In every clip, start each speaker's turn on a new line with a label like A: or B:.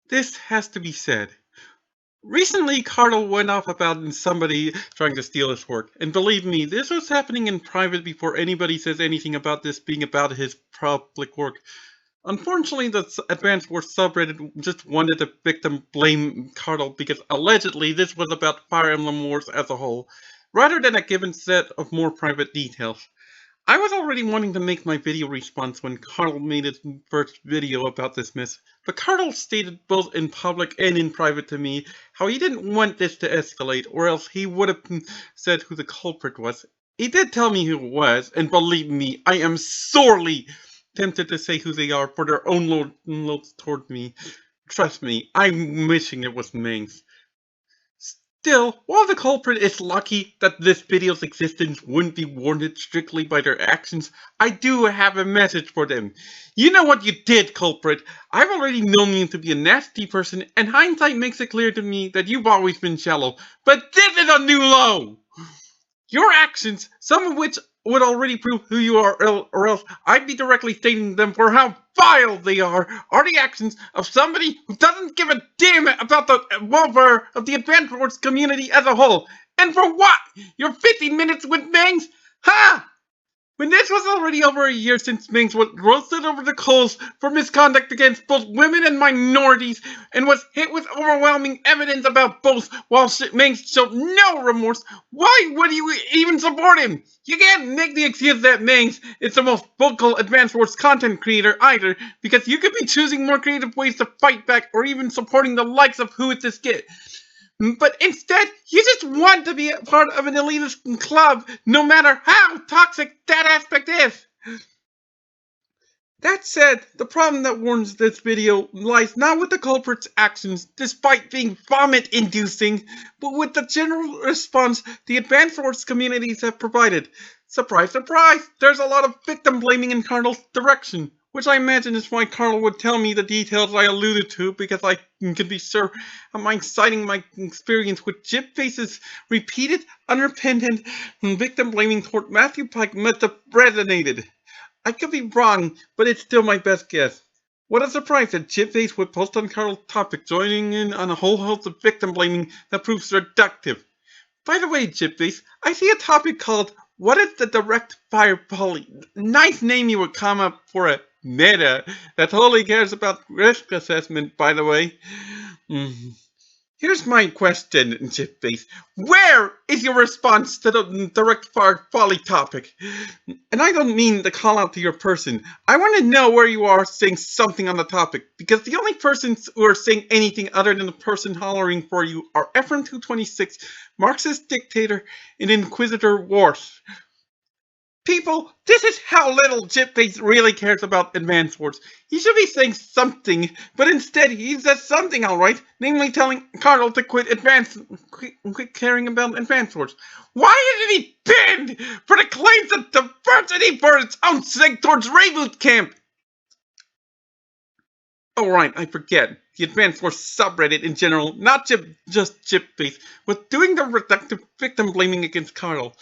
A: This has to be said. Recently, Kartal went off about somebody trying to steal his work, and believe me, this was happening in private before anybody says anything about this being about his public work. Unfortunately, the Advanced Wars subreddit just wanted the victim blame Kartal because allegedly this was about Fire Emblem Wars as a whole, rather than a given set of more private details. I was already wanting to make my video response when Kartal made his first video about this mess, but Kartal stated both in public and in private to me how he didn't want this to escalate, or else he would have said who the culprit was. He did tell me who it was, and believe me, I am sorely tempted to say who they are for their own loads toward me. Trust me, I'm wishing it was Mangs. Still, while the culprit is lucky that this video's existence wouldn't be warranted strictly by their actions, I do have a message for them. You know what you did, culprit. I've already known you to be a nasty person, and hindsight makes it clear to me that you've always been shallow. But this is a new low! Your actions, some of which would already prove who you are, or else I'd be directly stating them for how vile they are the actions of somebody who doesn't give a damn about the welfare of the Advanced Wars community as a whole. And for what? Your 15 minutes with Mangs? Ha! When this was already over a year since Mangs was roasted over the coals for misconduct against both women and minorities, and was hit with overwhelming evidence about both, while Mangs showed no remorse, why would you even support him? You can't make the excuse that Mangs is the most vocal Advanced Wars content creator either, because you could be choosing more creative ways to fight back, or even supporting the likes of Who Is This Kid. But instead, you just want to be a part of an elitist club, no matter how toxic that aspect is. That said, the problem that warrants this video lies not with the culprit's actions, despite being vomit-inducing, but with the general response the Advanced Wars communities have provided. Surprise, surprise! There's a lot of victim blaming in Kartal's direction, which I imagine is why Kartal would tell me the details I alluded to, because I can be sure I'm citing my experience with Chipface's repeated, unrepentant victim blaming toward Matthew Pike must have resonated. I could be wrong, but it's still my best guess. What a surprise that Chipface would post on Kartal's topic, joining in on a whole host of victim blaming that proves reductive. By the way, Chipface, I see a topic called "What is the direct fire poly?" Nice name you would come up for a meta that totally cares about risk assessment, by the way. Here's my question, Chipface. Where is your response to the direct fire folly topic? And I don't mean to call out to your person. I want to know where you are saying something on the topic, because the only persons who are saying anything other than the person hollering for you are Ephraim226, Marxist Dictator, and Inquisitor Wars. People, this is how little Chipface really cares about Advanced Wars. He should be saying something, but instead he says something alright, namely telling Kartal to quit caring about Advanced Wars. Why isn't he banned for the claims of diversity for its own sake towards Reboot Camp? Oh right, I forget. The Advanced Wars subreddit in general, not just Chipface, was doing the reductive victim blaming against Kartal.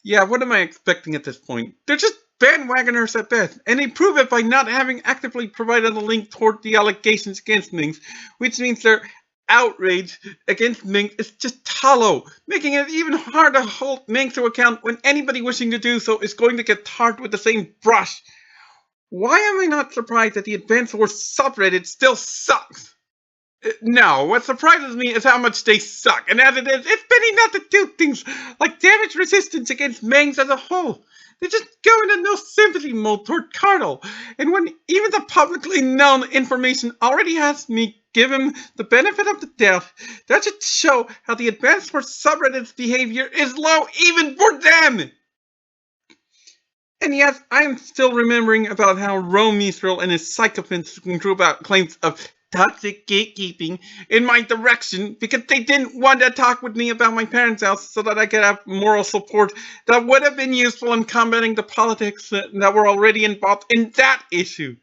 A: Yeah, what am I expecting at this point? They're just bandwagoners at best, and they prove it by not having actively provided a link toward the allegations against Mangs, which means their outrage against Mangs is just hollow, making it even harder to hold Mangs to account when anybody wishing to do so is going to get tarred with the same brush. Why am I not surprised that the Advanced Wars subreddit still sucks? No, what surprises me is how much they suck, and as it is, it's pity not to do things like damage resistance against Mangs as a whole. They just go into no sympathy mode toward Kartal, and when even the publicly known information already has me give him the benefit of the doubt, that should show how the Advanced Wars subreddit's behavior is low even for them! And yes, I am still remembering about how Rome Mistral and his sycophants drew about claims of toxic gatekeeping in my direction because they didn't want to talk with me about my parents' house so that I could have moral support that would have been useful in combating the politics that were already involved in that issue.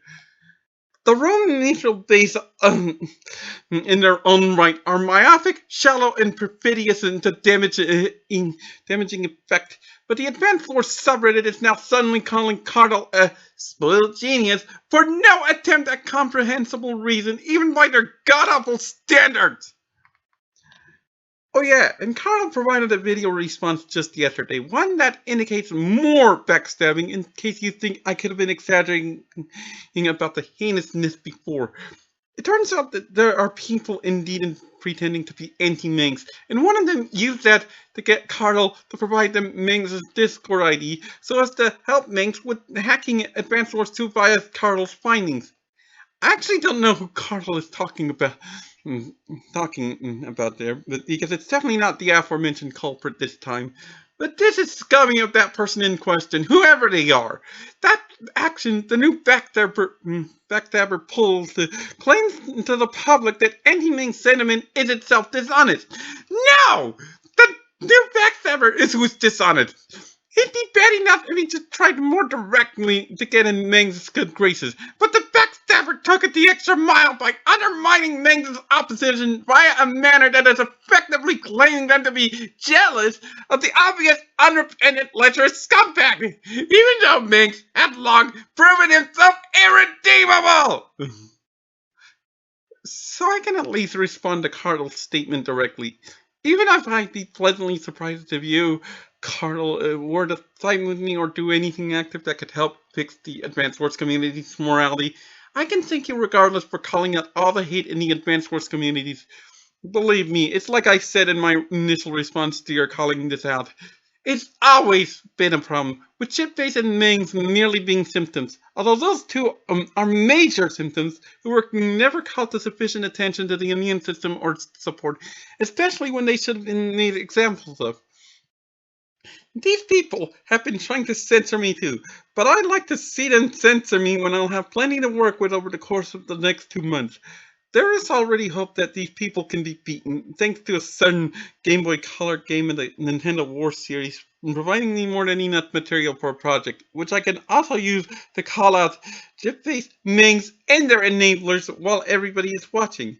A: The Roman initial base in their own right are myopic, shallow, and perfidious into damaging effect. But the Advanced Wars subreddit is now suddenly calling Kartal a spoiled genius for no attempt at comprehensible reason, even by their god-awful standards. Oh yeah, and Kartal provided a video response just yesterday, one that indicates more backstabbing in case you think I could have been exaggerating about the heinousness before. It turns out that there are people indeed pretending to be anti-Mangs, and one of them used that to get Kartal to provide them Mangs' Discord ID so as to help Mangs with hacking Advanced Wars 2 via Kartal's findings. I actually don't know who Kartal is talking about there, but because it's definitely not the aforementioned culprit this time. But this is scummy of that person in question, whoever they are. That action, the new backstabber pulls the claims to the public that anti-Ming sentiment is itself dishonest. No! The new backstabber is who's dishonest. It'd be bad enough if he just tried more directly to get in Meng's good graces, but the backstabber took it the extra mile by undermining Meng's opposition via a manner that is effectively claiming them to be jealous of the obvious unrepentant lecherous scumbag, even though Meng had long proven himself irredeemable. So I can at least respond to Kartal's statement directly. Even if I'd be pleasantly surprised if you, Kartal, were to side with me or do anything active that could help fix the Advanced Wars community's morality, I can thank you regardless for calling out all the hate in the Advanced Wars communities. Believe me, it's like I said in my initial response to your calling this out. It's always been a problem, with shit-face and Mangs merely being symptoms, although those two are major symptoms who were never called to sufficient attention to the immune system or support, especially when they should have been made examples of. These people have been trying to censor me too, but I'd like to see them censor me when I'll have plenty to work with over the course of the next 2 months. There is already hope that these people can be beaten, thanks to a certain Game Boy Color game in the Nintendo Wars series, providing me more than enough material for a project, which I can also use to call out Chipface, Mangs, and their enablers while everybody is watching.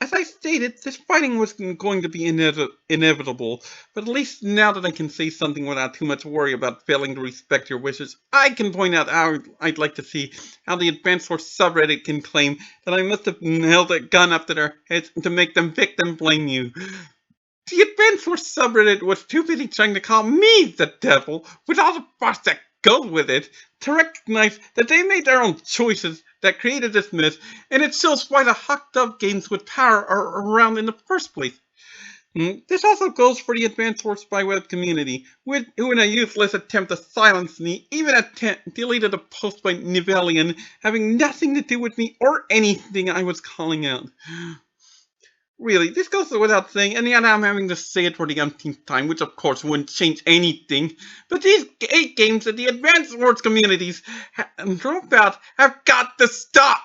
A: As I stated, this fighting was going to be inevitable, but at least now that I can say something without too much worry about failing to respect your wishes, I can point out how I'd like to see how the Advanced Wars subreddit can claim that I must have held a gun up to their heads to make them victim blame you. The Advanced Wars subreddit was too busy trying to call me the devil, with all the fuss that goes with it, to recognize that they made their own choices that created this mess, and it shows why the hot dove games with power are around in the first place. This also goes for the Advanced Wars Spyweb community, who in a useless attempt to silence me, even deleted a post by Nivelian having nothing to do with me or anything I was calling out. Really, this goes without saying, and yet I'm having to say it for the umpteenth time, which of course wouldn't change anything. But these 8 games that the Advanced Wars communities drove out have got to stop!